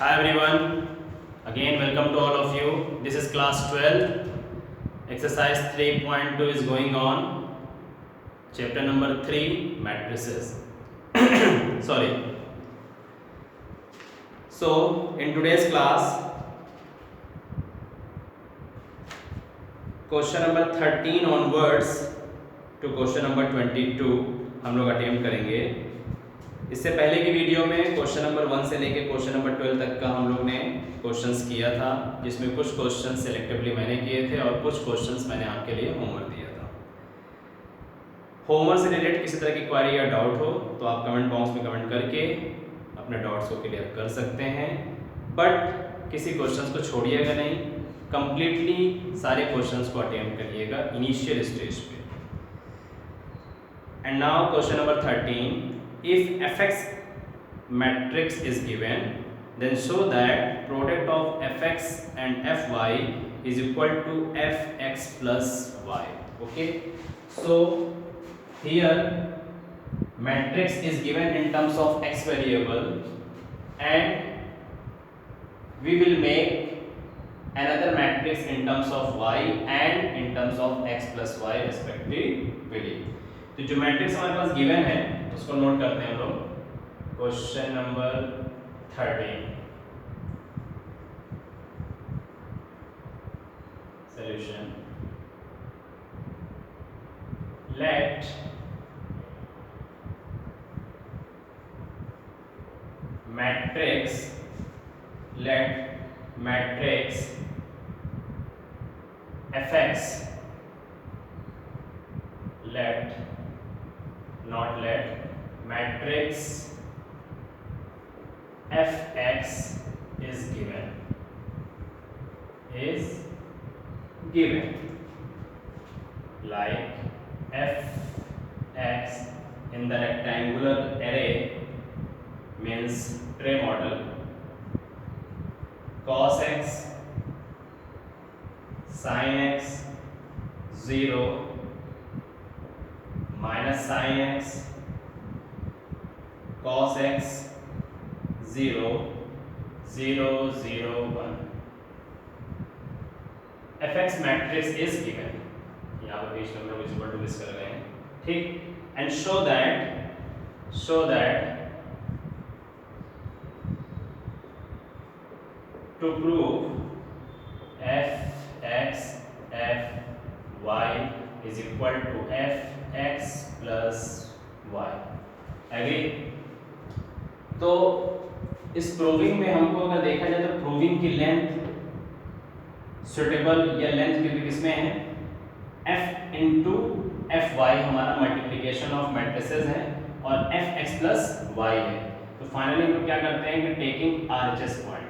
Hi everyone, again welcome to all of you. This is class 12. Exercise 3.2 is going on. Chapter number 3, matrices. Sorry. So, in today's class, question number 13 onwards to question number 22 हम लोग attempt करेंगे. इससे पहले की video में question number 1 से लेके question number 12 तक का हम लोग ने क्वेश्चंस किया था, जिसमें कुछ क्वेश्चंस सेलेक्टिवली मैंने किए थे और कुछ क्वेश्चंस मैंने आपके लिए होमवर्क दिया था. होमवर्क से रिलेटेड किसी तरह की क्वेरी या डाउट हो तो आप कमेंट बॉक्स में कमेंट करके अपने डाउट्स को क्लियर कर सकते हैं, बट किसी क्वेश्चंस को छोड़िएगा नहीं, कंप्लीटली सारे क्वेश्चंस को अटेम्प्ट करिएगा इनिशियल स्टेज पे. And now question number 13. If fx matrix is given, then show that product of fx and fy is equal to fx plus y. Okay, so here matrix is given in terms of x variable, and we will make another matrix in terms of y and in terms of x plus y respectively. तो जो matrix हमारे पास given है उसको note करते हैं हम लोग. Question number 13 solution. Let matrix fx matrix fx is given like fx in the rectangular array means tray model, cos x sin x 0 minus sin x cos x 0 0 0 1. fx matrix is given, यहाँ पर page number is equal to this कर रहे हैं, ठीक. And show that to prove fx fy is equal to fx plus y. Agree. तो इस proving में हमको अगर देखा जाए तो प्रूविंग की लेंथ सुटेबल या लेंथ की किसमें है, f इंटू एफ वाई हमारा मल्टीप्लीकेशन ऑफ मैट्रिसेस है और एफ एक्स प्लस वाई है. तो फाइनली हम लोग क्या करते हैं कि टेकिंग आरएचएस पॉइंट.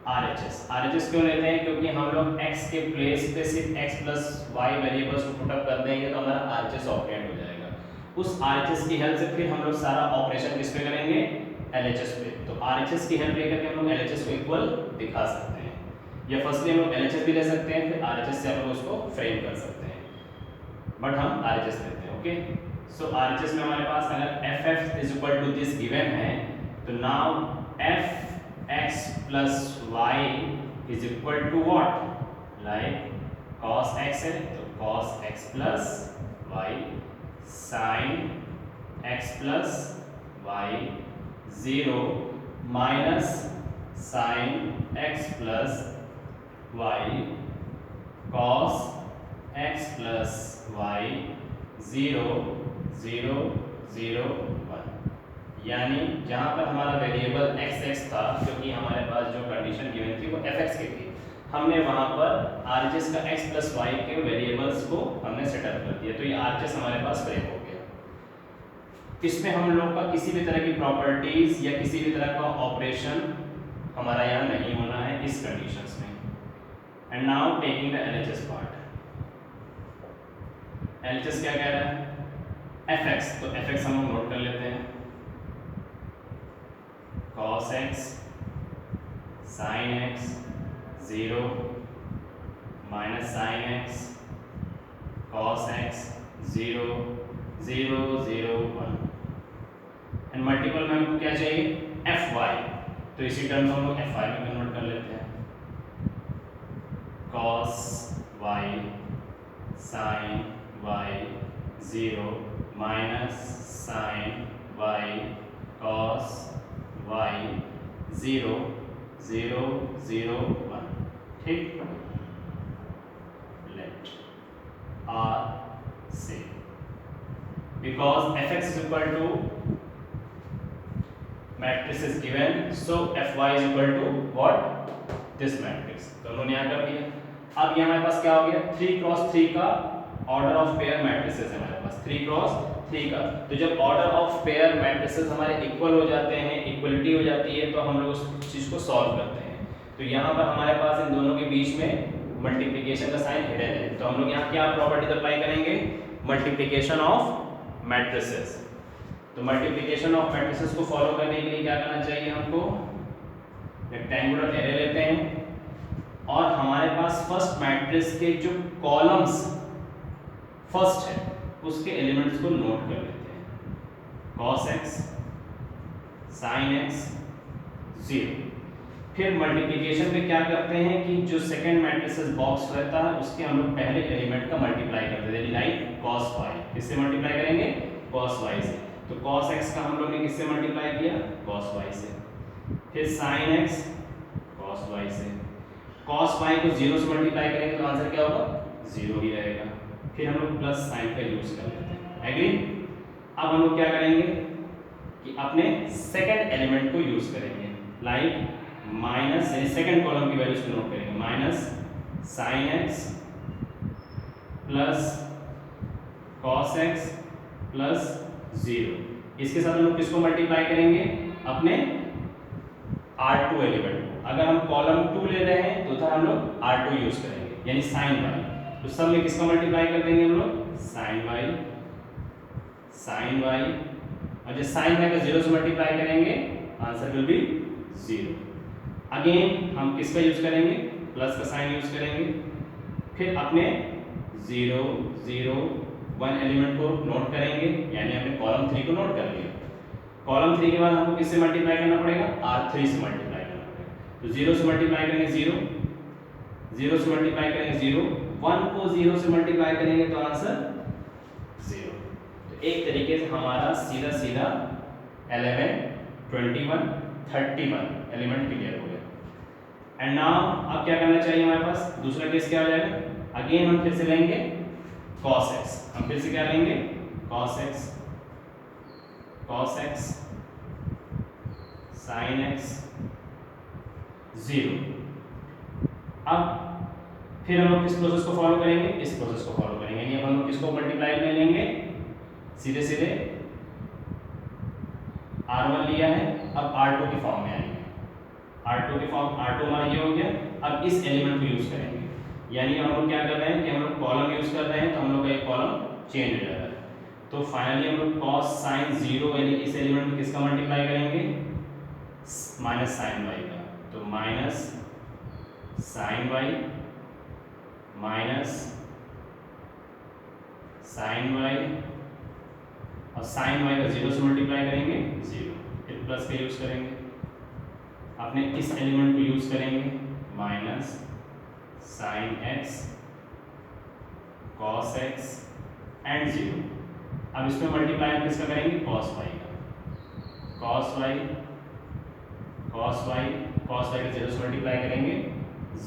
आरएचएस क्यों लेते हैं, क्योंकि हम लोग x के प्लेस पे सिर्फ x प्लस वाई वेरिएबल्स को पुट अप कर देंगे तो हमारा आरएचएस ऑपरेट हो जाएगा. उस आरएचएस की हेल्प से फिर हम लोग सारा ऑपरेशन किस पे करेंगे, एलएचएस पे. तो आरएचएस की हेल्प लेकर के हम लोग एलएचएस को इक्वल दिखा सकते हैं, या फर्स्टली हम लोग एलएचएस भी ले सकते हैं, फिर आरएचएस से हम लोग उसको फ्रेम कर सकते हैं, बट हम आरएचएस लेते हैं. ओके, सो आरएचएस में हमारे पास अगर F is equal to this given है तो now F X plus Y is equal to what, like cos x है तो cos x plus Y sin x plus Y 0 minus sin x plus Y cos x plus Y 0 0 0 1. यानी जहाँ पर हमारा variable x था, क्योंकि हमारे पास जो कंडीशन गिवन थी वो fx की थी, हमने वहाँ पर आरएचएस का x प्लस वाई के वेरिएबल्स को हमने सेटअप कर दिया. तो ये आरएचएस हमारे पास फ्रेम हो गया. इसमें हम लोग का किसी भी तरह की प्रॉपर्टीज या किसी भी तरह का ऑपरेशन हमारा यहाँ नहीं होना है इस कंडीशंस में. And now taking the LHS part. LHS क्या कह रहा है, fx, तो fx हम लोग नोट कर लेते हैं. cos x sin x 0 minus sin x cos x 0 0 0 1. And multiple में हमको क्या चाहिए, एफ वाई. तो इसी टर्म को हम लोग एफ वाई में कन्वर्ट कर लेते हैं। Cos Y sine Y 0 minus sine Y cos Y 0 0 0 1, ठीक। लेट आर से because fx is equal to matrix is given, so fy is equal to what, this matrix। तो हमने यहाँ कर दिया। अब ये हमारे पास क्या हो गया, 3 क्रॉस 3 का ऑर्डर ऑफ पेयर मैट्रिसेस है हमारे पास, 3 क्रॉस 3 का। तो जब ऑर्डर ऑफ पेयर मैट्रिसेस हमारे इक्वल हो जाते हैं, इक्वलिटी हो जाती है, तो हम लोग उस चीज को सॉल्व करते हैं। तो यहाँ पर हमारे पास इन दोनों के बीच में मल्टीप्लिकेशन का साइन हिडन है, तो हम लोग यहाँ क्या प्रॉपर्टी अप्लाई करेंगे, मल्टीप्लिकेशन ऑफ मैट्रिसेस। तो मल्टीप्लिकेशन ऑफ मैट्रिसेस को फॉलो करने के लिए क्या करना चाहिए हमको, रेक्टेंगुलर एरे लेते हैं और हमारे पास फर्स्ट मैट्रिक्स के जो कॉलम्स फर्स्ट है उसके एलिमेंट्स को नोट कर लेते हैं। cos x sin x 0। फिर मल्टीप्लिकेशन में क्या करते हैं कि जो सेकंड मैट्रिसेस बॉक्स रहता है उसके हम लोग पहले एलिमेंट का मल्टीप्लाई करते हैं, लाइक cos y। किससे मल्टीप्लाई करेंगे, cos y से। तो cos x का हम लोग ने किससे मल्टीप्लाई किया, cos y से। फिर sin x cos y से। cos y को 0 से मल्टीप्लाई करेंगे तो आंसर क्या होगा, 0 ही रहेगा। फिर हम लोग प्लस साइन का यूज कर लेते हैं, एग्री। अब हम लोग क्या करेंगे कि अपने सेकंड एलिमेंट को यूज करेंगे, लाइक माइनस, यानी सेकंड कॉलम की वैल्यूज को नोट करेंगे, minus sine x plus cos x plus 0। इसके साथ हम लोग किसको मल्टीप्लाई करेंगे, अपने R2 एलिमेंट को। अगर हम कॉलम 2 ले रहे हैं तो हम लोग R2 यूज करेंगे, यानी साइन वाई। तो सब में किसका मल्टीप्लाई कर देंगे हम लोग, साइन वाई, और जब साइन वाई का 0 से मल्टीप्लाई करेंगे आंसर विल बी 0। अगेन हम किसका यूज करेंगे, प्लस का साइन यूज करेंगे। फिर अपने 0 0 1 एलिमेंट को नोट करेंगे, यानी हमने कॉलम 3 को नोट कर लिया। कॉलम 3 के बाद हमको किससे मल्टीप्लाई करना पड़ेगा, R3 से मल्टीप्लाई करना पड़ेगा। तो 0 से मल्टीप्लाई करेंगे 0, 0 से मल्टीप्लाई करेंगे 0, 1 को 0 से मल्टीप्लाई करेंगे तो आंसर 0। तो एक तरीके से हमारा सीधा 11 21 31 एलिमेंट क्लियर हो गया। एंड नाउ अब क्या करना चाहिए हमारे पास, दूसरा केस क्या हो जाएगा, अगेन हम फिर से लेंगे cos x। हम फिर से क्या लेंगे, cos x sin x 0। अब फिर हम लोग किस प्रोसेस को फॉलो करेंगे, इस प्रोसेस को फॉलो करेंगे, यानी अब हम लोग किसको मल्टीप्लाई में लेंगे, सीधे R1 लिया है, अब R2 की फॉर्म में आएंगे। R2 की फॉर्म, R2 हमारा ये हो गया। अब इस एलिमेंट को यूज करेंगे, यानी हम लोग क्या कर रहे हैं कि हम लोग कॉलम यूज कर रहे हैं, तो हम लोग का एक कॉलम चेंज हो जाता है। तो फाइनली हम लोग cos sin 0, यानी इस एलिमेंट में किसका मल्टीप्लाई करेंगे, माइनस साइन वाई का। तो minus sine Y minus sine Y, और साइन वाई का 0 से मल्टीप्लाई करेंगे 0, फिर प्लस का यूज करेंगे, अपने इस एलिमेंट को यूज करेंगे, minus sine x cos x and 0। अब इसमें मल्टीप्लाई किसका करेंगे, कॉस वाई का। कॉस वाई का 0 से मल्टीप्लाई करेंगे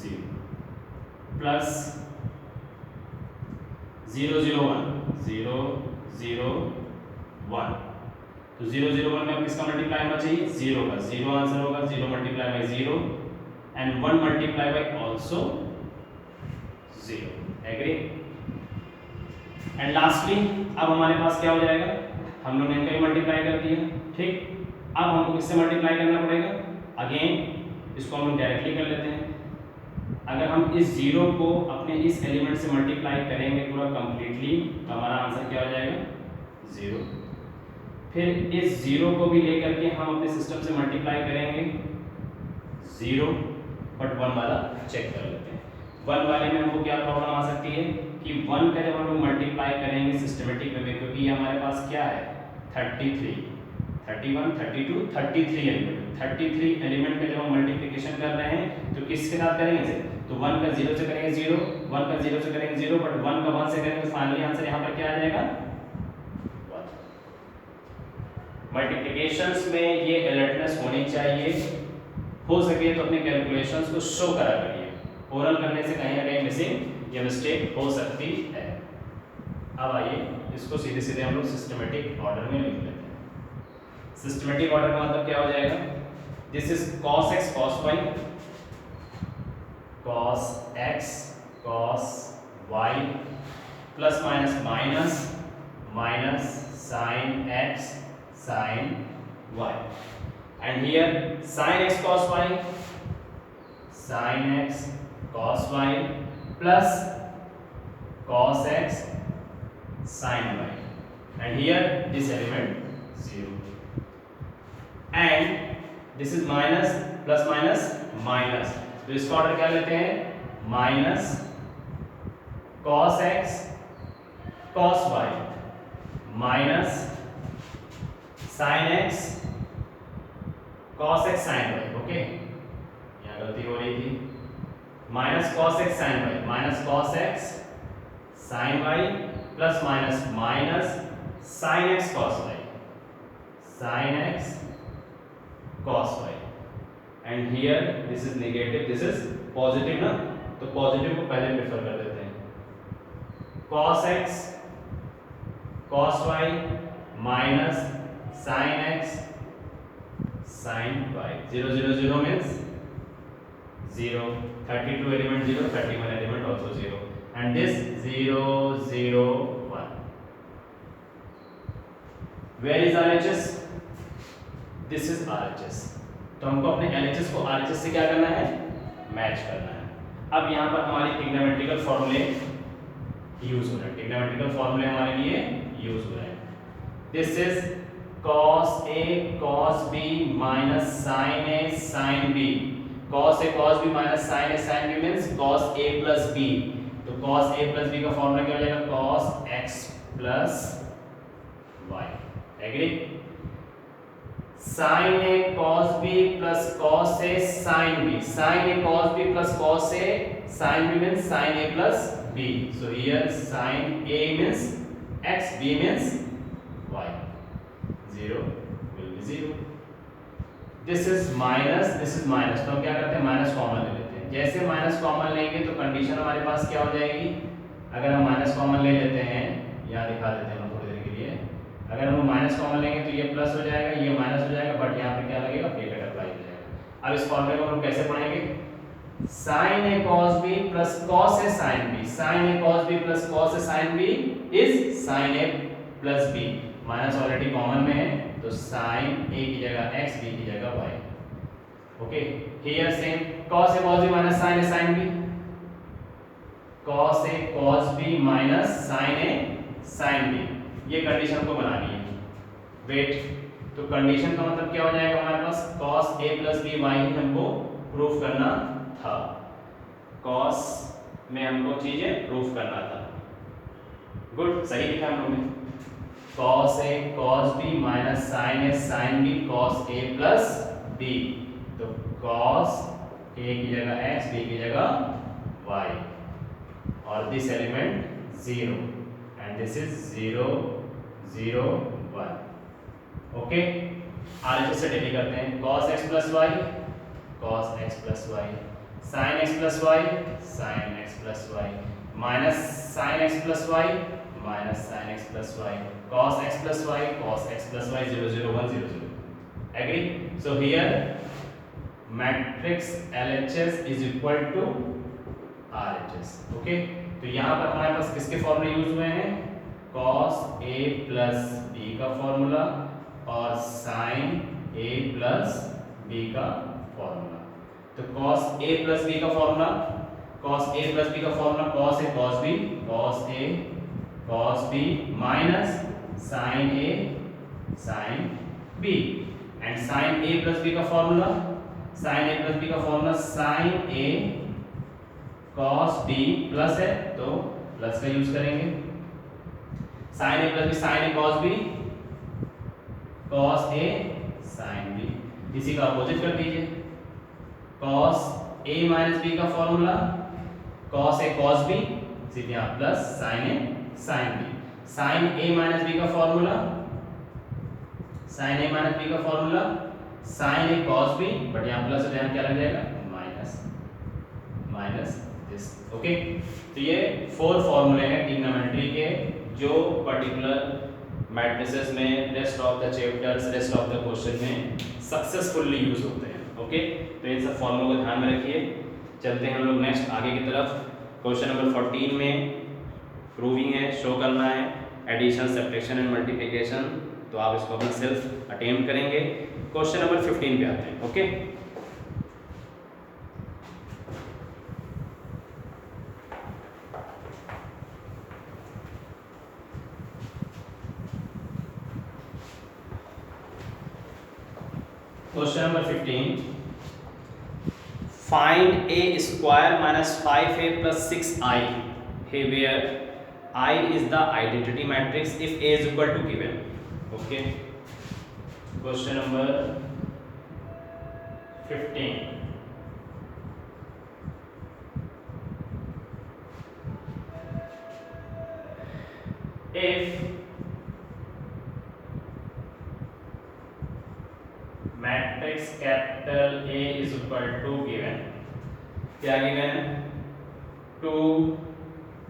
0, प्लस 0 0 1 0 0 1। तो 0 0 1 में अब किसका मल्टीप्लाई होना चाहिए, 0 का। 0 आंसर होगा, 0 multiply by 0 and 1 multiply by also 0, agree. And lastly अब हमारे पास क्या हो जाएगा, हम लोग ने इनका भी मल्टीप्लाई कर दिया, ठीक। अब हमको किससे मल्टीप्लाई करना पड़ेगा, अगेन इसको हम लोग डायरेक्टली कर लेते हैं। अगर हम इस 0 को अपने इस एलिमेंट से मल्टीप्लाई करेंगे पूरा कंप्लीटली, तो हमारा आंसर क्या हो जाएगा, 0। फिर इस 0 को भी लेकर के हम अपने सिस्टम से मल्टीप्लाई करेंगे 0, बट 1 वाला चेक कर लेते हैं। 1 वाले में हमको क्या प्रॉब्लम आ सकती है कि 1 का जब हम लोग मल्टीप्लाई करेंगे सिस्टमेटिक वे में, क्योंकि ये हमारे पास क्या है 33, 31, 32, 33 एलिमेंट, 33 एलिमेंट का जब हम मल्टीप्लिकेशन कर रहे हैं तो किसके साथ करेंगे इसे? तो 1 का 0 से करेंगे 0, 1 का 0 से करेंगे 0, बट 1 का 1 से करेंगे तो फाइनली आंसर यहाँ पर क्या आ जाएगा? 1। मल्टीप्लिकेशंस में ये अलर्टनेस होनी चाहिए, हो सके तो अपने कैलकुलेशंस को शो करा करिए, ओरल करने से कहीं ना कहीं मिसिंग या मिस्टेक हो सकती है। अब आइए इसको सीधे सीधे हम लोग सिस्टमेटिक ऑर्डर में लिख लेते हैं। सिस्टमेटिक ऑर्डर का मतलब क्या हो जाएगा? This is cos x cos y, cos x cos y plus minus minus minus sin x sin y, and here sin x cos y, sin x cos y plus cos x sin y, and here this element 0, and this is minus plus minus minus, तो इसका order क्या लेते हैं? Minus cos x cos y minus sin x cos x sin y, okay यहाँ गलती हो रही थी, minus cos x sin y minus cos x sin y plus minus minus sin x cos y, sin x cos y, and here this is negative, this is positive ना, तो positive को पहले prefer कर देते हैं। cos x cos y minus sin x sin y, 0 0 0 means 0, 32 element 0, 31 element also 0, and this 0 0 1. Where is RHS? This is RHS, तो हमको अपने LHS को RHS से क्या करना है? मैच करना है। अब यहाँ पर हमारे ट्रिग्नोमेट्रिकल फॉर्मूले यूज हो रहे हैं, ट्रिग्नोमेट्रिकल फॉर्मूले हमारे लिए यूज हो रहे हैं। This is cos a cos b minus sin a sin b, cos a cos b minus sin a sin b means cos a plus b, तो cos a plus b का formula क्या हो जाएगा? cos x plus y, agree? sin a cos b plus cos a sin b, sin a cos b plus cos a sin b means sin a plus b, so here sin a means x, b means y, 0 will be 0, this is minus, this is minus, तो हम क्या करते हैं? Minus common ले लेते हैं। जैसे minus common लेंगे तो कंडीशन हमारे पास क्या हो जाएगी? अगर हम माइनस कॉमन ले लेते हैं, यहाँ दिखा देते हैं हम थोड़ी देर के लिए, अगर हम माइनस कॉमन लेंगे तो ये प्लस हो जाएगा, ये माइनस हो जाएगा, बट यहाँ पे क्या लगेगा? ब्रैकेट अप्लाई हो जाएगा। अब इस फॉर्मूले को हम कैसे पढ़ेंगे? sin a cos b plus cos a sin b, sin a cos b plus cos a sin b is sin a plus b, minus already common में है तो sin a की जगह x, b की जगह y, okay. Here same cos a cos b minus sin a sin b, cos a cos b minus sin a sin b, ये condition को बनानी है। वेट, तो कंडीशन का मतलब क्या हो जाएगा हमारे पास? cos a plus b y ही हमको प्रूफ करना था, cos में हमको चीजें प्रूफ करना था। गुड, सही लिखा हम लोगों ने। cos a cos b minus sin a sin b cos a plus b, तो cos a की जगह x, b की जगह y, और this element 0 and this is 0 0 1, okay. RHS से डेली करते हैं। cos x plus y cos x plus y, sin x plus y sin x plus y, minus sin x plus y minus sin x plus y, cos x plus y cos x plus y, 0 0 1 0 0, agree? So here matrix LHS is equal to RHS, okay? तो यहाँ पर हमारे पास किसके फॉर्मूले use हुए हैं? cos a plus b का formula और sin a plus b का फॉर्मूला। तो cos a plus b का formula, cos a plus b का formula cos a cos b, cos a cos b minus sin a sin b, and sin a plus b का formula, sin a plus b का formula sin a cos b plus है तो plus का use करेंगे, sin a plus b sin a cos b cos a sin b, इसी का opposite कर दीजिए, cos a माइनस b का formula cos a cos b, सीधे यहाँ plus sin a sin b, sin a minus b का formula sin a minus b का formula sin a cos b, but यहाँ प्लस हो जाए क्या लग जाएगा माइनस दिस। ओके, तो ये 4 फॉर्मूले हैं ट्रिग्नोमेट्री के जो पर्टिकुलर मैट्रिसेस में rest of the chapters rest of the question में सक्सेसफुली यूज होते हैं। ओके, तो इन सब फॉर्मूलों को ध्यान में रखिए। चलते हैं हम लोग नेक्स्ट आगे की तरफ। क्वेश्चन नंबर 14 में प्रूविंग है, शो करना है एडिशन सब्ट्रैक्शन एंड मल्टीप्लिकेशन, तो आप इसको अपना सेल्फ अटेम्प्ट करेंगे। क्वेश्चन नंबर 15 पे आते हैं। Okay, question number 15, find a square minus 5a plus 6i है where I is the identity matrix if A is equal to given. Okay, question number 15. If matrix capital A is equal to given, क्या given है 2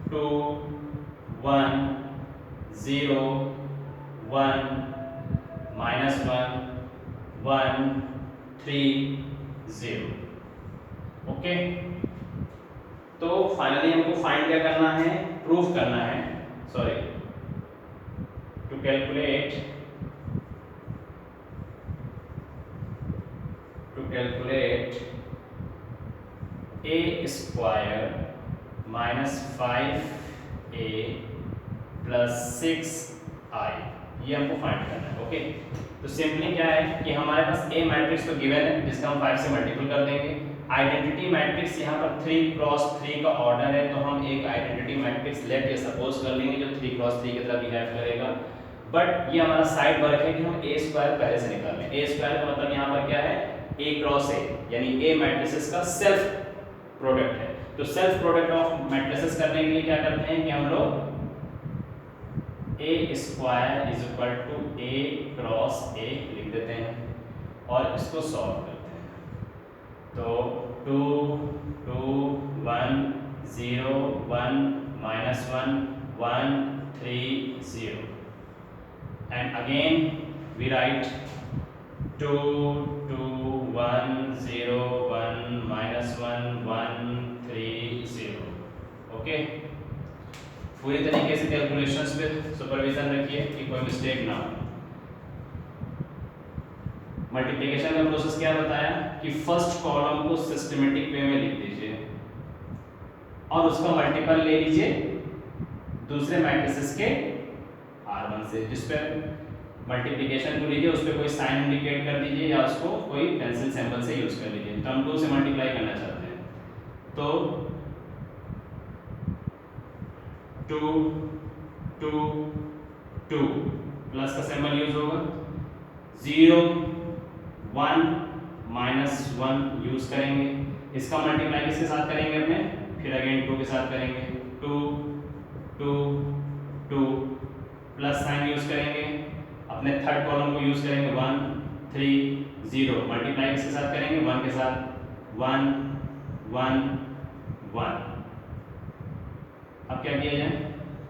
2 1 0 1 minus 1 1 3 0। Okay, तो finally हमको find क्या करना है, proof करना है, sorry to calculate a square minus 5a plus 6i, ये हमको फाइंड करना है। ओके, तो सिंपली क्या है कि हमारे पास ए मैट्रिक्स तो गिवन है जिसका हम 5 से मल्टीपल कर देंगे। आइडेंटिटी मैट्रिक्स यहाँ पर 3 क्रॉस 3 का ऑर्डर है, तो हम एक आइडेंटिटी मैट्रिक्स लेट ये सपोज कर लेंगे जो 3 क्रॉस 3 की तरह बिहेव करेगा। बट ये हमारा साइड वर्क है कि हम ए स्क्वायर पहले से निकाल लें। ए स्क्वायर का मतलब यहाँ पर क्या है, ए क्रॉस ए, यानी ए मैट्रिसेस का सेल्फ प्रोडक्ट है। तो सेल्फ प्रोडक्ट ऑफ मैट्रिसेस करने के लिए क्या करते हैं कि हम लोग a square is equal to a cross a लिख देते हैं और इसको सॉल्व करते हैं। तो 2 2 1 0 1 minus 1 1 3 0 and again we write 2 2 1 0 1 minus 1 1 3 0। Okay, पूरी तरीके से कैलकुलेशंस पे सुपरविजन रखिए कि कोई मिस्टेक ना हो। मल्टीप्लिकेशन का प्रोसेस क्या बताया कि फर्स्ट कॉलम को सिस्टमेटिक वे में लिख दीजिए और उसका मल्टीपल ले लीजिए दूसरे मैट्रिसेस के R1 से, जिस पे मल्टीप्लिकेशन को लीजिए उस पर कोई साइन इंडिकेट कर दीजिए या उसको कोई पेंसिल सिंबल से यूज कर लीजिए। टर्म 2 से मल्टीप्लाई करना चाहते हैं तो 2 2 2 प्लस का सिंबल यूज होगा, 0 1 माइनस 1 यूज करेंगे, इसका मल्टीप्लाई किसके साथ करेंगे अपने, फिर अगेन 2 के साथ करेंगे, 2 2 2 प्लस साइन यूज करेंगे, अपने थर्ड कॉलम को यूज करेंगे 1 3 0, मल्टीप्लाई किसके साथ करेंगे 1 के साथ, 1 1 1। अब क्या किया जाए,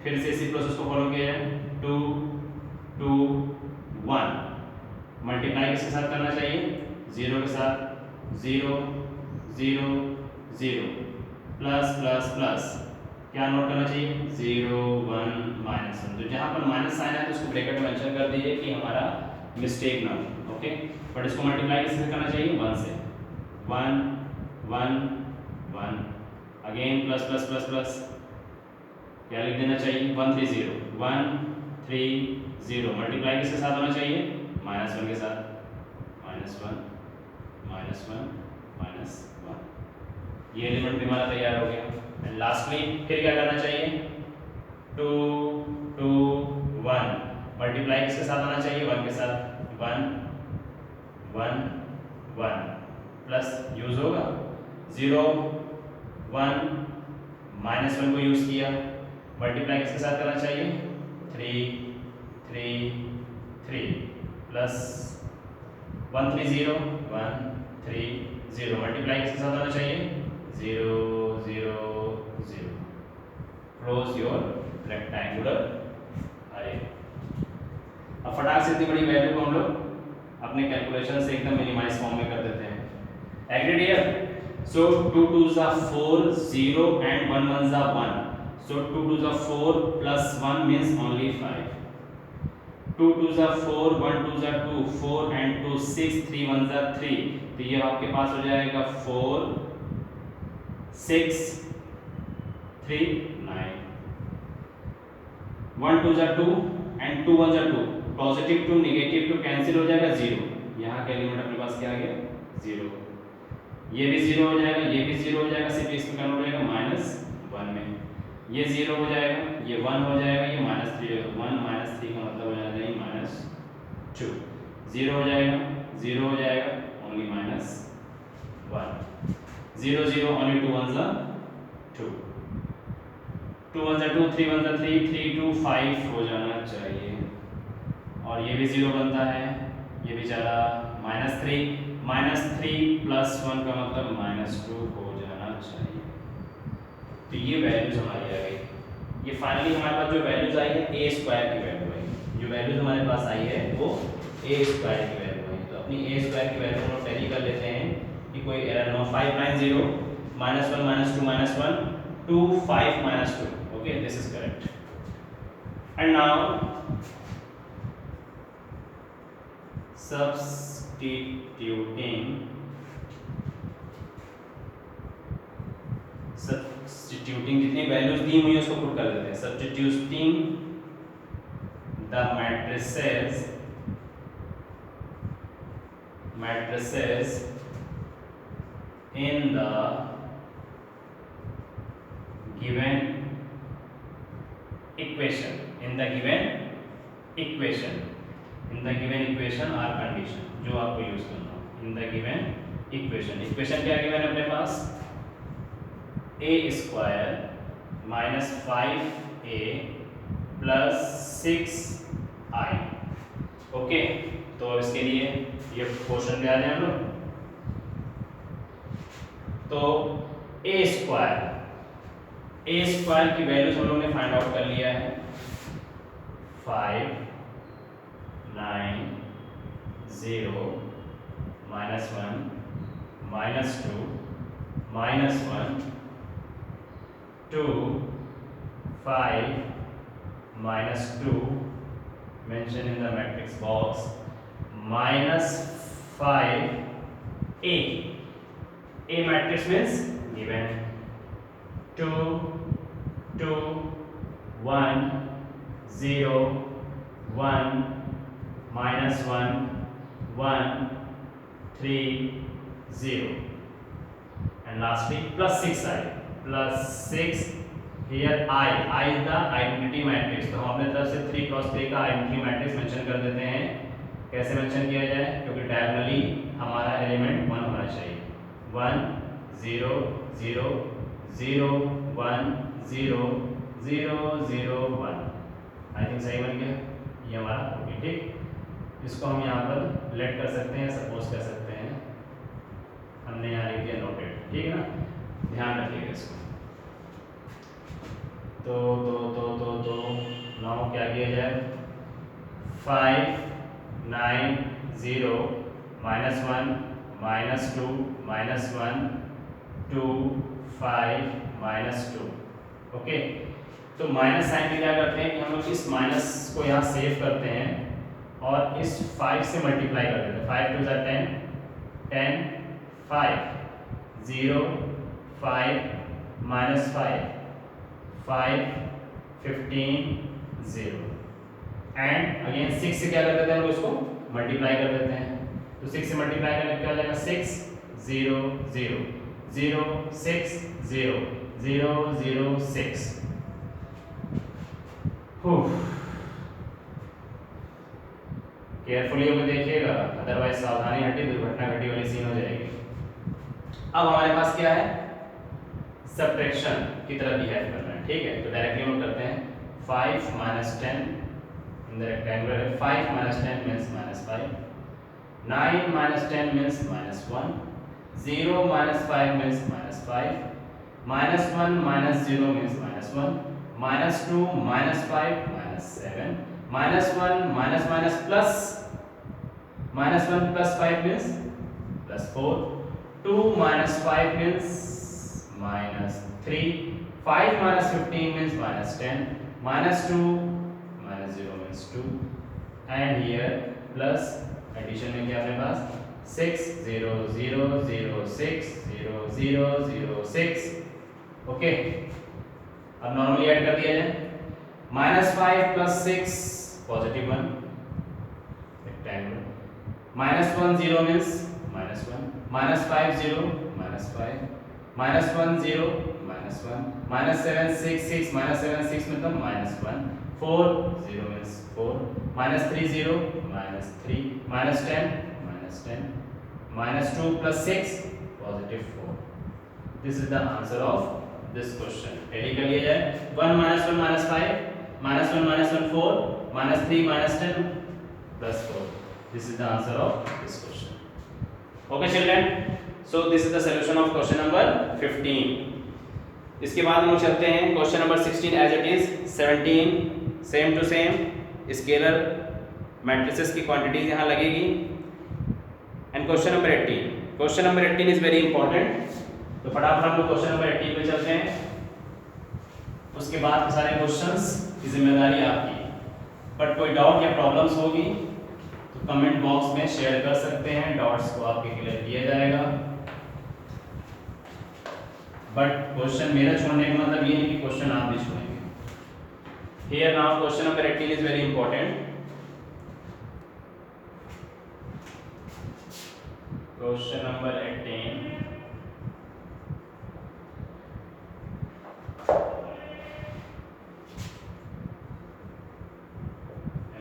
फिर से इसी प्रोसेस को फॉलो किया जाए, 2 2 1, मल्टीप्लाई किसके साथ करना चाहिए 0 के साथ, 0 0 0 प्लस प्लस प्लस क्या नोट करना चाहिए 0 1 माइनस 1। तो जहाँ पर माइनस साइन है तो उसको ब्रैकेट में मेंशन कर दीजिए कि हमारा मिस्टेक ना हो। ओके, बट इसको मल्टीप्लाई किससे करना चाहिए 1 से, 1 1 1 again plus plus plus plus क्या लिख देना चाहिए 1 3 0 1 3 0, मल्टीप्लाई किसके साथ होना चाहिए माइनस 1 के साथ, माइनस 1 माइनस 1 माइनस 1, ये एलिमेंट भी हमारा तैयार हो गया। एंड लास्टली फिर क्या करना चाहिए 2 2 1, मल्टीप्लाई किसके साथ आना चाहिए, 1 के साथ, 1 1 1 प्लस यूज होगा 0 1 -1 को यूज किया, मल्टीप्लाई किसके साथ करना चाहिए, 3 3 3 प्लस 1 3 0 1 3 0, मल्टीप्लाई किसके साथ आना चाहिए, 0 0 0, क्लोज योर रेक्टेंगुलर अरे। अब फटाक से इतनी बड़ी वैल्यू को हम लोग अपने कैलकुलेशन से एकदम मिनिमाइज फॉर्म में कर देते हैं। Agreed here? So 2 2s are 4, 0 and 1 1s are 1. So 2 2s are 4 plus 1 means only 5. 2 2s are 4, 1 2s are 2, 4 and 2 6, 3 1s are 3. तो ये आपके पास हो जाएगा 4 6 3 9. 1 2s are 2 and 2 1s are 2. Positive 2 negative 2 cancel हो जाएगा 0. यहाँ का एलिमेंट अपने पास क्या आ गया, 0. ये भी 0 हो जाएगा, ये भी 0 हो जाएगा, सिर्फ इसमें कन्वर्ट हो जाएगा -1 में। ये 0 हो जाएगा, ये 1 हो जाएगा, ये -3 होगा। 1 -3 का मतलब हो जाएगा -2। 0 हो जाएगा, 0 हो जाएगा, only -1। 0 0 only 2 1s are 2, 2 1s are 2, 3 1s are 3, 3 2 5 हो जाना चाहिए। और ये भी 0 बनता है, ये भी चला -3 प्लस 1 का मतलब -2 हो जाना चाहिए। तो ये वैल्यूज हमारी आ गई। ये फाइनली हमारे पास जो वैल्यूज आई है a स्क्वायर की वैल्यू आई, जो वैल्यूज हमारे पास आई है वो a स्क्वायर की वैल्यू आई। तो अपनी a स्क्वायर की वैल्यू हम लोग टैली कर लेते हैं कि कोई एरर ना, 590 -1 -2 -1 2 5 -2। Okay, this is correct. And now substituting जितनी वैल्यूज दी हुई है उसको पुट कर देते हैं। Substituting the matrices in the given equation or condition, जो आपको यूज करना हो। इन द गिवन इक्वेशन क्या गिवन है अपने पास, a square -5a plus 6i। Okay, तो अब इसके लिए ये क्वेश्चन पे आ जाए हम लोग। तो a स्क्वायर की वैल्यूज हम लोग ने फाइंड आउट कर लिया है, 5 9 0 -1 -2 -1 2 5 -2 mention in the matrix box -5 a matrix means given 2 2 1 0 1 -1 1 3 0 and lastly +6i plus 6 here I is the identity matrix। तो हम अपने तरफ से 3 × 3 का आइडेंटिटी मैट्रिक्स मेंशन कर देते हैं। कैसे मेंशन किया जाए, क्योंकि डायगोनली हमारा एलिमेंट 1 होना चाहिए। 1 0 0 0 1 0 0 0 1। आई थिंक सही बन गया ये हमारा। ओके, ठीक। इसको हम यहाँ पर लेट कर सकते हैं, सपोज कर सकते हैं, हमने यहाँ लिख दिया नोटेड। ठीक है ना, ध्यान रखिएगा इसको। तो नाउ क्या किया जाए, 5 9 0 -1 -2 -1 2 5 -2। ओके, तो माइनस साइन में क्या करते हैं कि हम लोग इस माइनस को यहाँ सेव करते हैं और इस 5 से मल्टीप्लाई कर देते हैं। 5 2 10 10 5 0 5 -5 5 15 0 एंड अगेन 6 से क्या कर देते हैं हम लोग इसको मल्टीप्लाई कर देते हैं। तो 6 से मल्टीप्लाई करने क्या हो जाएगा, 6 0 0 0 6 0 0 0 6। केयरफुली होकर देखिएगा, अदरवाइज सावधानी हटी दुर्घटना घटी वाली सीन हो जाएगी। अब हमारे पास क्या है, सब्ट्रैक्शन की तरह बिहेव कर रहे हैं, ठीक है। तो डायरेक्टली हम करते हैं 5 - 10 इन द रेक्टेंगुलर है, 5 - 10 means -5, 9 - 10 means -1, 0 - 5 means -5, -1 - 0 means -1, -2 - 5 -7, -1 plus -1 plus 5 means +4, 2 - 5 means -3, 5 - 15 means -10, -2 - 0 means 2, and here plus addition में क्या है मेरे पास 6 0 0 0 6 0 0 0 6, ओके। अब नॉर्मली ऐड कर दिया जाए, -5 + 6 +1 रेक्टेंगल, -1 0 मीन्स -1, -5 0 -5, -1 0 -1, -7 6 6 -7 6 मतलब -1, 4 0 means 4, -3 0 -3, -10 -10, -2 + 6 +4। This is the answer of this question. Ready कर लिया जाए, 1 - 1 -5, -1 -1 4, -3 -10 +4. This is the answer of this question. Okay children, so this is the solution of question number 15. इसके बाद हम चलते हैं question number 16 as it is 17, same to same scalar matrices की quantities यहाँ लगेगी। And question number 18, question number 18 is very important. तो फटाफट हम लोग क्वेश्चन नंबर 18 पे चलते हैं, उसके बाद के सारे क्वेश्चंस की जिम्मेदारी आपकी। बट कोई डाउट या प्रॉब्लम्स होगी तो कमेंट बॉक्स में शेयर कर सकते हैं, डाउट्स को आपके क्लियर किया जाएगा। बट क्वेश्चन मेरा छोड़ने का मतलब ये नहीं कि क्वेश्चन आप भी छोड़ेंगे। Here now question number 18 is very important. Question number 18,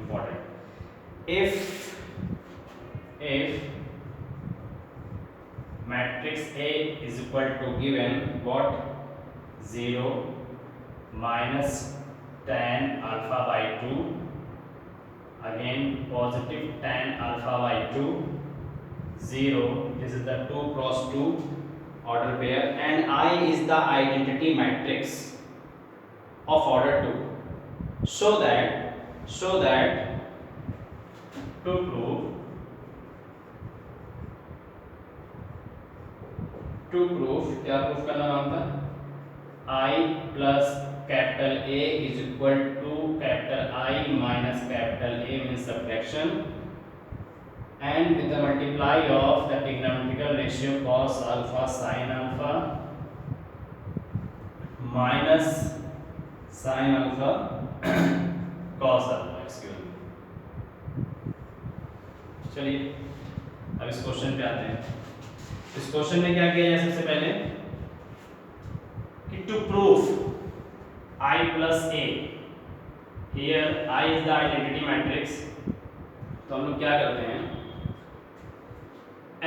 important। if matrix A is equal to given what 0 minus tan alpha by 2, again positive tan alpha by 2, 0, this is the 2 cross 2 order pair, and I is the identity matrix of order 2, so that to prove क्या proof करना होता है, I plus capital A is equal to capital I minus capital A means subtraction, and with the multiply of the trigonometrical ratio cos alpha sin alpha minus sin alpha cos alpha, excuse me। चलिए अब इस question पे आते हैं। इस question में क्या किया जाए, सबसे पहले कि to proof I plus A, here I is the identity matrix, तो हम लोग क्या करते हैं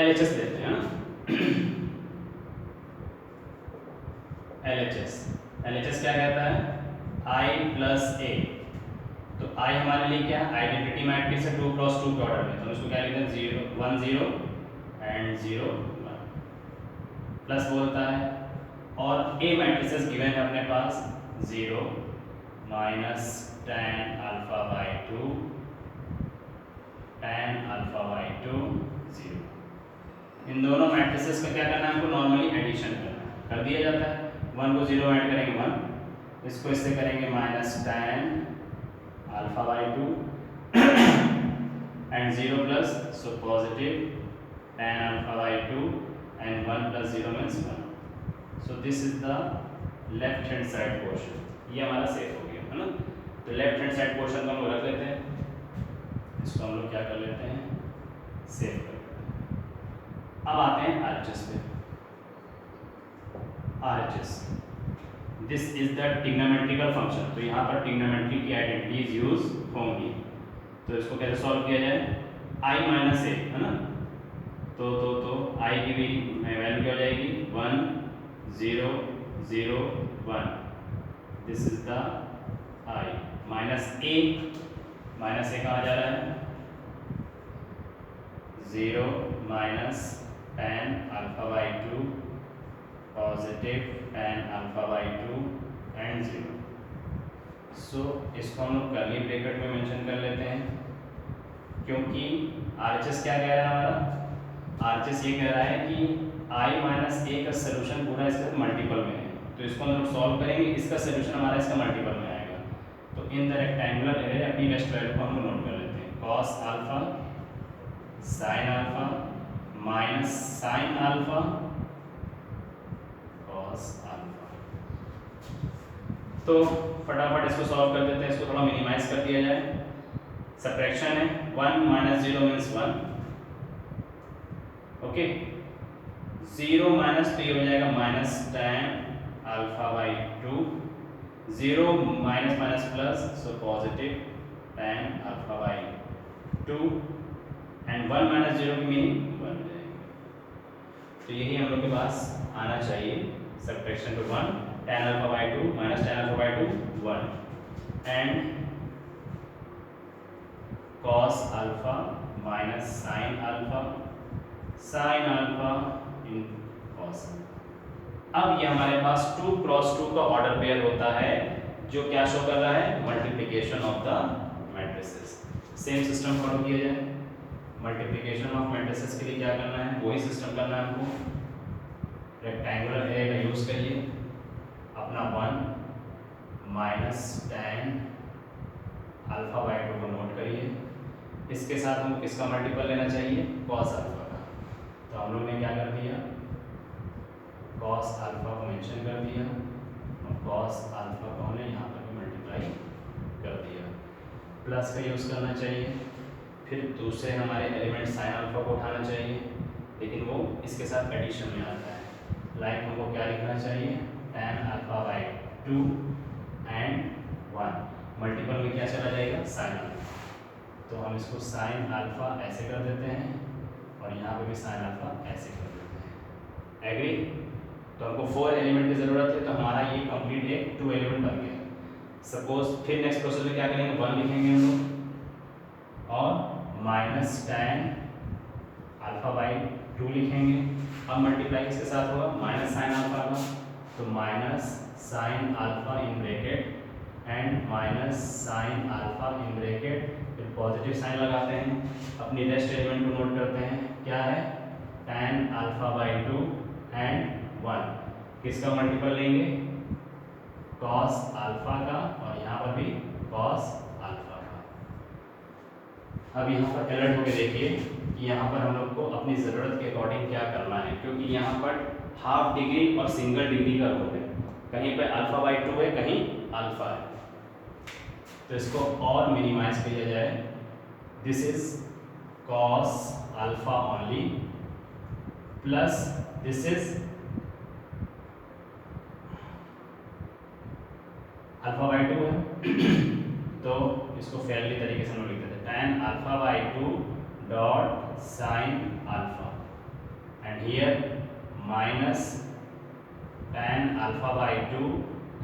LHS लेते हैं ना LHS क्या कहता है I plus A, तो I हमारे लिए क्या है आइडेंटिटी मैट्रिक्स है 2 क्रॉस 2 के ऑर्डर में, तो इसको क्या लिखते हैं 0 1 0 एंड 0 1 प्लस बोलता है, और A मैट्रिसेस गिवन है अपने पास 0 minus tan alpha by 2 tan alpha by 2 0। इन दोनों मैट्रिसेस का क्या करना है, हमको नॉर्मली एडिशन करना है, कर दिया जाता है। 1 को 0 ऐड करेंगे 1, इसको इससे करेंगे minus tan alpha by 2 and 0 plus, so positive tan alpha by 2 and 1 plus 0 means 1। So this is the left hand side portion, ये हमारा सेफ हो गया है ना। तो लेफ्ट हैंड साइड पोर्शन को हम रख लेते हैं, इसको हम लोग क्या कर लेते हैं सेव कर लेते हैं। अब आते हैं RHS पे। RHS this is the trigonometrical function, तो यहाँ पर ट्रिग्नोमेट्री की आइडेंटिटीज यूज होंगी। तो इसको कैसे सॉल्व किया जाए, आई माइनस ए है ना, तो आई की भी वैल्यू क्या हो जाएगी 1 0 0 1, this is the I minus A कहाँ जा रहा है 0 minus tan alpha by 2 positive tan alpha by 2 and 0। So इसको हम लोग कर्ली ब्रैकेट में मेंशन कर लेते हैं, क्योंकि आरएचएस क्या कह रहा है हमारा, आरएचएस ये कह रहा है कि आई माइनस ए का सोल्यूशन पूरा इसका मल्टीपल में है, तो इसको हम लोग सॉल्व करेंगे, इसका सोल्यूशन हमारा इसका मल्टीपल में आएगा। तो इन द रेक्टेंगुलर एरे अपनी बेस्ट वैल्यू को हम लोग नोट कर लेते हैं, cos alpha sine alpha minus sine alpha cos alpha. तो फटाफट इसको सॉल्व कर देते हैं, इसको थोड़ा मिनिमाइज कर दिया जाए। सब्ट्रैक्शन है 1 माइनस 0 मीन्स 1, ओके 0 माइनस तो ये हो जाएगा minus tan alpha by 2, 0 minus minus plus so positive tan alpha by 2 and 1 minus 0 की मीनिंग 1 हो जाएगी। तो यही हम लोग के पास आना चाहिए, subtraction to 1 tan alpha by 2 minus tan alpha by 2 1 and cos alpha minus sin alpha in cos alpha. अब ये हमारे पास 2 क्रॉस 2 का ऑर्डर पेयर होता है, जो क्या शो कर रहा है multiplication of the matrices. Same system follow किया जाए, मल्टीप्लिकेशन ऑफ मैट्रिसेस के लिए क्या करना है, वही सिस्टम करना है हमको। रेक्टेंगुलर एरे का यूज करिए, अपना 1 माइनस tan अल्फा बाई 2 को नोट करिए, इसके साथ हमको किसका मल्टीपल लेना चाहिए cos अल्फा का। तो हम लोग ने क्या कर दिया, cos अल्फा को मेंशन कर दिया और cos अल्फा को हमने यहाँ पर भी मल्टीप्लाई कर दिया। प्लस का यूज़ करना चाहिए, फिर दूसरे हमारे एलिमेंट sin अल्फा को उठाना चाहिए, लेकिन वो इसके साथ एडिशन में आता है। लाइक हमको क्या लिखना चाहिए tan alpha by 2 and 1, multiple में क्या चला जाएगा sin अल्फा, तो हम इसको sin अल्फा ऐसे कर देते हैं और यहाँ पे भी sin अल्फा ऐसे कर देते हैं। एग्री? तो हमको 4 एलिमेंट की ज़रूरत है, तो हमारा ये कंप्लीट एक 2 एलिमेंट बन गया। सपोज फिर नेक्स्ट प्रोसेस में क्या करेंगे, 1 लिखेंगे हम लोग और माइनस tan अल्फा बाई 2 लिखेंगे। अब मल्टीप्लाई किसके साथ होगा माइनस साइन अल्फा का, तो minus sine alpha in bracket and minus sine alpha in bracket, फिर पॉजिटिव साइन लगाते हैं, अपनी रेस्ट एलिमेंट को नोट करते हैं, क्या है tan अल्फा बाई 2 एंड 1, किसका मल्टीपल लेंगे cos अल्फा का और यहाँ पर भी cos अल्फा का। अब यहाँ पर अलर्ट होकर देखिए कि यहाँ पर हम लोग को अपनी ज़रूरत के अकॉर्डिंग क्या करना है, क्योंकि यहाँ पर हाफ डिग्री और सिंगल डिग्री का रूल है, कहीं पे अल्फा बाई 2 है कहीं अल्फा है, तो इसको और मिनिमाइज किया जाए। This is cos alpha only plus this is alpha by 2 है तो इसको फेयरली तरीके से हम लोग लिख देते हैं tan alpha by 2 dot sine alpha and here minus tan alpha by 2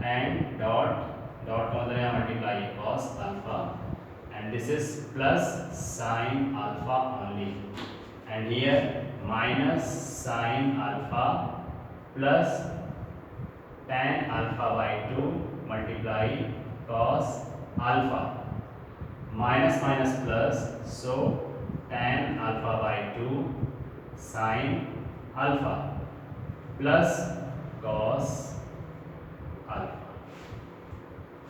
and dot का मतलब यहाँ multiply cos alpha and this is plus sine alpha only and here minus sine alpha plus tan alpha by 2 multiply cos alpha, minus minus plus, so tan alpha by 2 sine alpha plus cos alpha.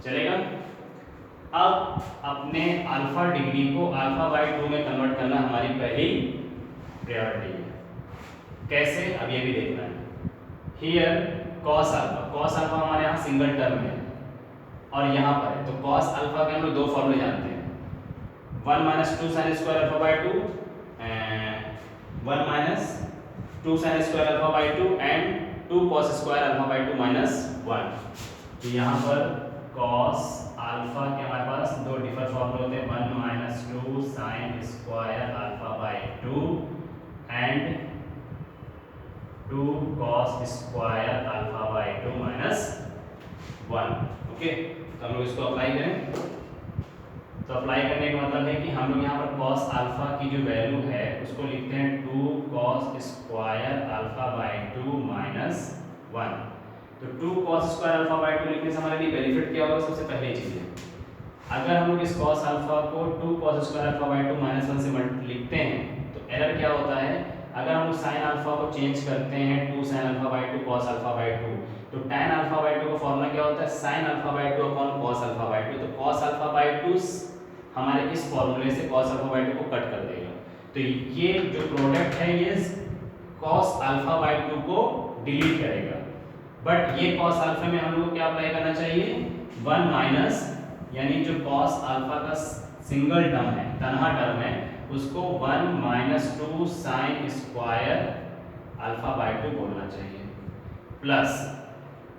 चलेगा? अब अपने alpha degree को alpha by 2 में convert करना हमारी पहली priority है। कैसे, अब ये भी देखना है। हियर cos अल्फा हमारे यहाँ सिंगल टर्म है और यहाँ पर है, तो cos अल्फा के हम लोग 2 फॉर्मूले जानते हैं, 1 minus 2 sine square alpha by 2 and 1 minus 2 sine square alpha by 2 and 2 cos square alpha by 2 minus 1। तो यहाँ पर cos अल्फा के हमारे पास दो डिफरेंट फॉर्मूले होते हैं, 1 minus 2 sine square alpha by 2 and 2 cos square alpha by 2 minus 1। Okay, तो हम लोग इसको अप्लाई करें। तो अप्लाई करने का मतलब है कि हम लोग यहाँ पर cos अल्फा की जो वैल्यू है उसको लिखते हैं 2 cos square alpha by 2 minus 1। तो 2 cos स्क्वायर अल्फा बाई 2 लिखने से हमारे लिए बेनिफिट क्या होगा? सबसे पहली चीज़ है, अगर हम लोग इस cos अल्फा को 2 cos square alpha by 2 minus 1 से लिखते हैं तो एरर क्या होता है? अगर हम लोग साइन अल्फा को चेंज करते हैं 2 sine alpha by 2 cos alpha by 2, तो tan अल्फा बाई 2 का फॉर्मूला क्या होता है? sin alpha by 2 upon cos alpha by 2। तो cos अल्फा बाई 2 हमारे इस फॉर्मूले से cos अल्फा बाई 2 को कट कर देगा। तो ये जो प्रोडक्ट है ये cos अल्फा बाई 2 को डिलीट करेगा। बट ये cos अल्फा में हम लोग को क्या अप्लाई करना चाहिए? 1 माइनस, यानी जो cos अल्फा का सिंगल टर्म है, तनहा टर्म है, उसको 1 minus 2 sine square alpha by 2 बोलना चाहिए, प्लस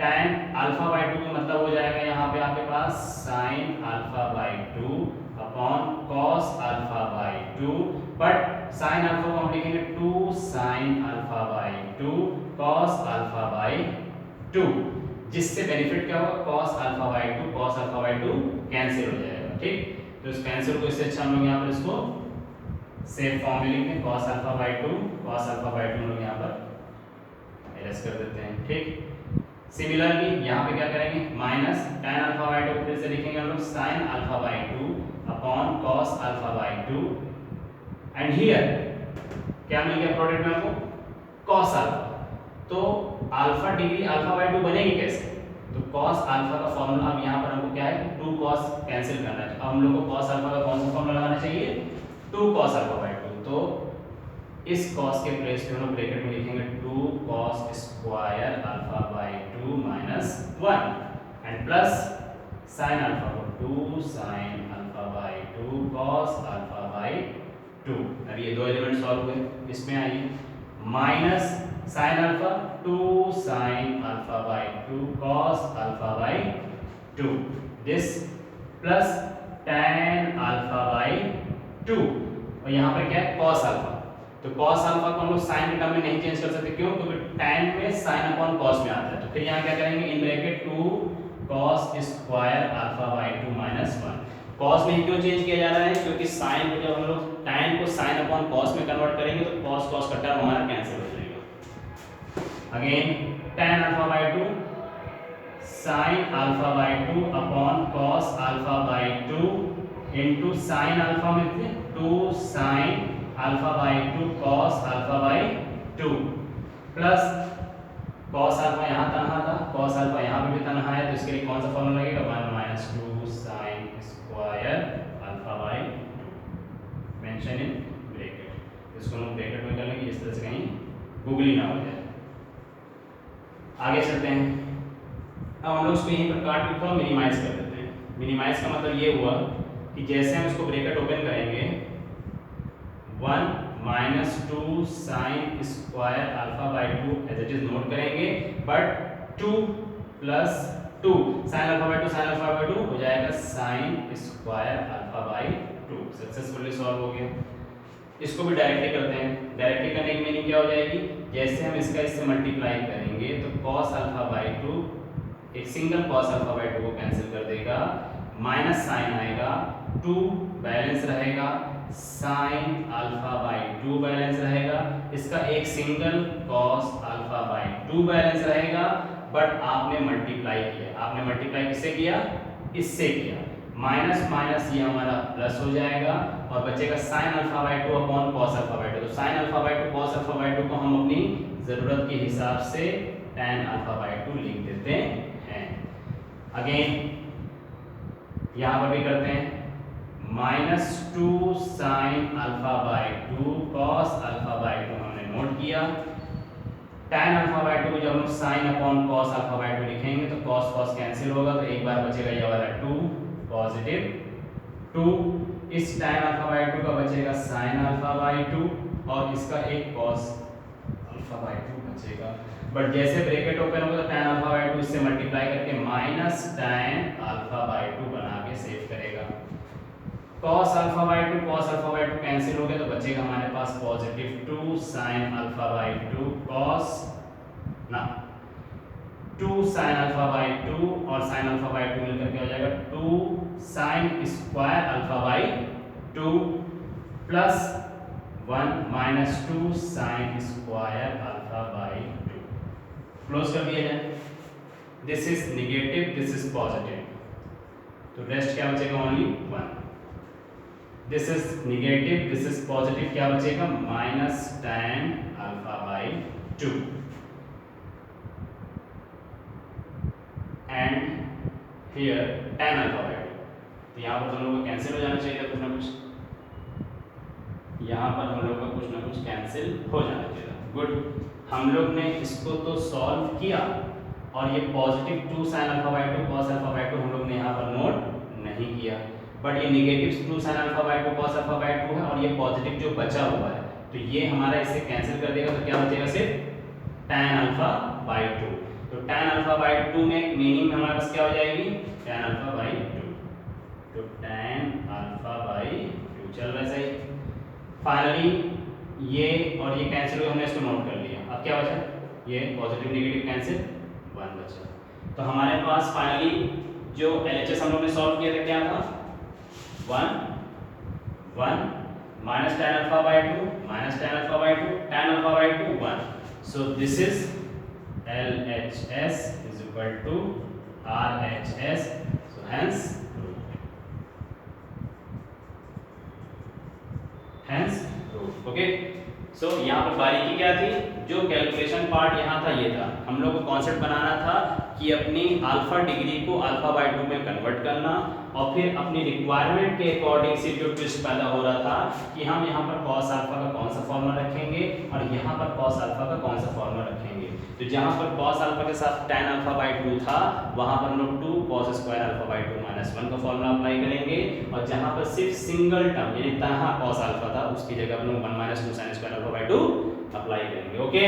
tan अल्फा बाई 2 का मतलब हो जाएगा यहाँ पे आपके पास sin alpha by 2 upon cos alpha by 2। But sin alpha को हम लिखेंगे 2 sin alpha by 2 cos alpha by 2, जिससे बेनिफिट क्या होगा? cos alpha by 2 cos alpha by 2 cancel हो जाएगा। ठीक, तो इस कैंसिल को इससे अच्छा हम लोग यहाँ पर इसको सेम फॉर्म में लिखेंगे, cos alpha by 2 cos alpha by 2 लोग यहाँ पर एरेस्ट कर देते हैं। ठीक, सिमिलरली यहाँ पे क्या करेंगे? माइनस tan अल्फा बाई 2 को फिर से लिखेंगे हम लोग sin alpha by 2 upon cos alpha by 2 and here क्या मिल गया प्रोडक्ट में हमको? cos alpha. तो अल्फा डिग्री अल्फा बाई 2 बनेगी कैसे? तो cos अल्फा का फॉर्मूला अब यहाँ पर हमको क्या है? 2 cos कैंसिल करना है। अब हम लोग को cos अल्फा का कौन सा फॉर्मूला लगाना चाहिए? 2 cos अल्फा बाई 2। तो इस cos के प्लेस पे हम लोग ब्रैकेट में लिखेंगे 2 cos square alpha by 2 minus 1 and plus sin alpha को 2 sin alpha by 2 cos alpha by 2। अब ये दो एलिमेंट सॉल्व हुए, इसमें आइए minus sin alpha 2 sin alpha by 2 cos alpha by 2, this plus tan alpha by 2 और यहाँ पर क्या है? cos alpha. तो cos अल्फा को हम लोग sin के टर्म में नहीं चेंज कर सकते, क्यों? क्योंकि tan में sin अपॉन cos में आता है। तो फिर यहाँ क्या करेंगे? In bracket 2 cos square alpha by 2 minus 1। cos में ही क्यों चेंज किया जा रहा है? क्योंकि sin को जब हम लोग tan को sin अपॉन cos में कन्वर्ट करेंगे तो cos cos का टर्म हमारा कैंसिल हो जाएगा। Again tan alpha by 2 sin alpha by 2 upon cos alpha by 2 into sin alpha में थे 2 sin alpha by 2 cos alpha by 2 plus cos alpha यहाँ तनहा था, cos अल्फा यहाँ पे भी तनहा है, तो इसके लिए कौन सा फॉर्मूला लगेगा? 1 minus 2 sin square alpha by 2 mention in bracket. इसको हम ब्रैकेट में कर लेंगे इस तरह से कहीं गूगली ना हो जाए। आगे चलते हैं। अब हम लोग इसको यहीं पर काट के थोड़ा मिनिमाइज कर देते हैं। मिनिमाइज का मतलब ये हुआ कि जैसे हम इसको ब्रैकेट ओपन करेंगे 1 minus 2 sine square alpha by 2 as it is note करेंगे, but 2 plus 2 sine alpha by 2 sine alpha by 2 हो जाएगा sine square alpha by 2। Successfully solve हो गया। इसको भी डायरेक्टली करते हैं। डायरेक्टली करने की मीनिंग क्या हो जाएगी? जैसे हम इसका इससे मल्टीप्लाई करेंगे तो cos अल्फा बाई 2 एक सिंगल cos अल्फा बाई 2 को कैंसिल कर देगा, माइनस साइन आएगा, 2 बैलेंस रहेगा, साइन अल्फा बाई 2 बैलेंस रहेगा, इसका एक single cos alpha by 2 balance रहेगा, बट आपने मल्टीप्लाई किया। आपने मल्टीप्लाई किससे किया? इससे किया। माइनस माइनस ये हमारा प्लस हो जाएगा और बचेगा sign alpha by 2 upon cos alpha by 2। तो sign alpha by 2 cos alpha by 2 को हम अपनी ज़रूरत के हिसाब से tan अल्फा बाई 2 लिख देते हैं। अगेन यहाँ पर भी करते हैं minus 2 sine alpha by 2 cos alpha by 2 हमने नोट किया। tan अल्फा बाई 2 जब हम sine upon cos alpha by 2 लिखेंगे तो cos cos कैंसिल होगा, तो एक बार बचेगा ये वाला 2 पॉजिटिव 2, इस tan अल्फा बाई 2 का बचेगा साइन अल्फा बाई 2 और इसका एक cos अल्फा बाई 2 बचेगा। बट जैसे ब्रैकेट ओपन होगा तो tan अल्फा बाई 2 इससे मल्टीप्लाई करके माइनस tan अल्फा बाई 2 बना के सेव करेगा। cos अल्फा बाई 2 कैंसिल हो गया तो बचेगा हमारे पास positive 2 sin alpha by 2 cos ना 2 sin अल्फा बाई 2 और sin अल्फा बाई 2 मिलकर के हो जाएगा 2 sin square alpha by 2 plus 1 minus 2 sin square alpha by 2। Close कर दिया जाए। This is negative, this is positive, तो रेस्ट क्या बचेगा only 1। This is negative, this is positive, क्या बचेगा minus tan alpha by 2 and here tan alpha by 2। तो यहाँ पर हम लोग का कैंसिल हो जाना चाहिए था कुछ ना कुछ, यहाँ पर हम लोग का कुछ ना कुछ कैंसिल हो जाना चाहिए था। गुड, हम लोग ने इसको तो सॉल्व किया और ये positive 2 sin alpha by 2 cos alpha by 2 हम लोग ने यहाँ पर नोट नहीं किया, बट ये negative 2 sin alpha by 2 cos alpha by 2 है और ये पॉजिटिव जो बचा हुआ है तो ये हमारा इससे कैंसिल कर देगा, तो क्या बचेगा सिर्फ tan अल्फा बाई 2। तो tan अल्फा बाई 2 में मीनिंग हमारे पास क्या हो जाएगी tan अल्फा बाई 2, तो tan अल्फा बाई 2 चल रहा है सही। फाइनली ये और ये कैंसिल हुआ, हमने इसको नोट कर लिया। अब क्या बचा, ये पॉजिटिव नेगेटिव कैंसिल 1 बचा। तो हमारे पास फाइनली जो LHS हम लोग ने सॉल्व किया था क्या था 1 1 minus tan alpha by 2 minus tan alpha by 2 tan alpha by 2 1। So this is LHS is equal to RHS, so hence okay. So यहाँ पर बारीकी क्या थी, जो कैलकुलेशन पार्ट यहाँ था ये था, हम लोग को कॉन्सेप्ट बनाना था कि अपनी अल्फा डिग्री को अल्फा बाई 2 में कन्वर्ट करना और फिर अपनी रिक्वायरमेंट के अकॉर्डिंग से जो ट्विस्ट पैदा हो रहा था कि हम यहाँ पर cos अल्फा का कौन सा फॉर्मूला रखेंगे और यहाँ पर cos अल्फा का कौन सा फॉर्मूला रखेंगे। तो जहाँ पर cos अल्फा के साथ tan अल्फा बाई 2 था वहाँ पर हम लोग 2 cos square alpha by 2 minus 1 का फॉर्मूला अप्लाई करेंगे, और जहाँ पर सिर्फ सिंगल टर्म यानी तनहा cos अल्फा था उसकी जगह हम लोग 1 minus 2 sin square alpha by 2 apply करेंगे। ओके,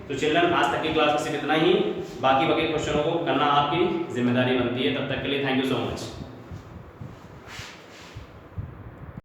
तो चिल्ड्रन आज तक की क्लास में सिर्फ इतना ही, बाकी क्वेश्चनों को करना आपकी जिम्मेदारी बनती है। तब तक के लिए थैंक यू सो मच।